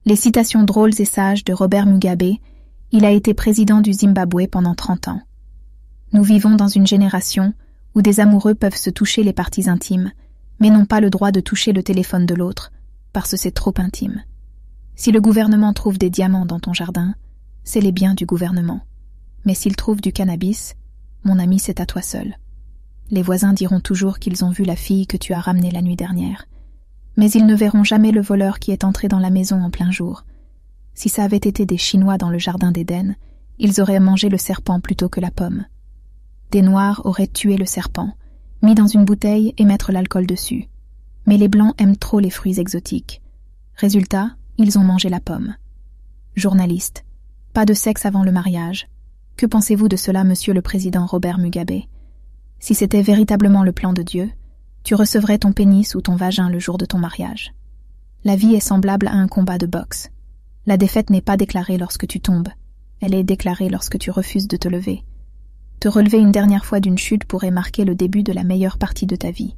Les citations drôles et sages de Robert Mugabe, il a été président du Zimbabwe pendant 30 ans. Nous vivons dans une génération où des amoureux peuvent se toucher les parties intimes, mais n'ont pas le droit de toucher le téléphone de l'autre, parce que c'est trop intime. Si le gouvernement trouve des diamants dans ton jardin, c'est les biens du gouvernement. Mais s'il trouve du cannabis, mon ami, c'est à toi seul. Les voisins diront toujours qu'ils ont vu la fille que tu as ramenée la nuit dernière. Mais ils ne verront jamais le voleur qui est entré dans la maison en plein jour. Si ça avait été des Chinois dans le jardin d'Éden, ils auraient mangé le serpent plutôt que la pomme. Des Noirs auraient tué le serpent, mis dans une bouteille et mettre l'alcool dessus. Mais les Blancs aiment trop les fruits exotiques. Résultat, ils ont mangé la pomme. Journaliste. Pas de sexe avant le mariage. Que pensez-vous de cela, monsieur le président Robert Mugabe? Si c'était véritablement le plan de Dieu, tu recevrais ton pénis ou ton vagin le jour de ton mariage. La vie est semblable à un combat de boxe. La défaite n'est pas déclarée lorsque tu tombes. Elle est déclarée lorsque tu refuses de te lever. Te relever une dernière fois d'une chute pourrait marquer le début de la meilleure partie de ta vie.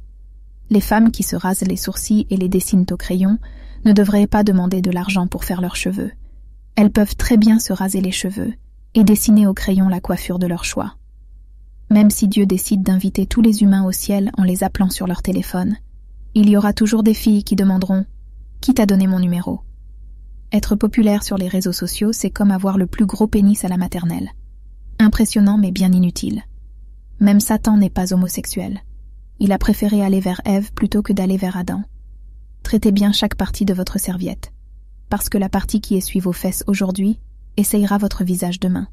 Les femmes qui se rasent les sourcils et les dessinent au crayon ne devraient pas demander de l'argent pour faire leurs cheveux. Elles peuvent très bien se raser les cheveux et dessiner au crayon la coiffure de leur choix. Même si Dieu décide d'inviter tous les humains au ciel en les appelant sur leur téléphone, il y aura toujours des filles qui demanderont « Qui t'a donné mon numéro ?» Être populaire sur les réseaux sociaux, c'est comme avoir le plus gros pénis à la maternelle. Impressionnant mais bien inutile. Même Satan n'est pas homosexuel. Il a préféré aller vers Ève plutôt que d'aller vers Adam. Traitez bien chaque partie de votre serviette, parce que la partie qui essuie vos fesses aujourd'hui essayera votre visage demain.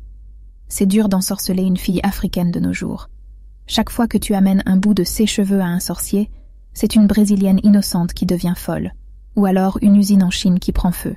C'est dur d'ensorceler une fille africaine de nos jours. Chaque fois que tu amènes un bout de ses cheveux à un sorcier, c'est une Brésilienne innocente qui devient folle, ou alors une usine en Chine qui prend feu.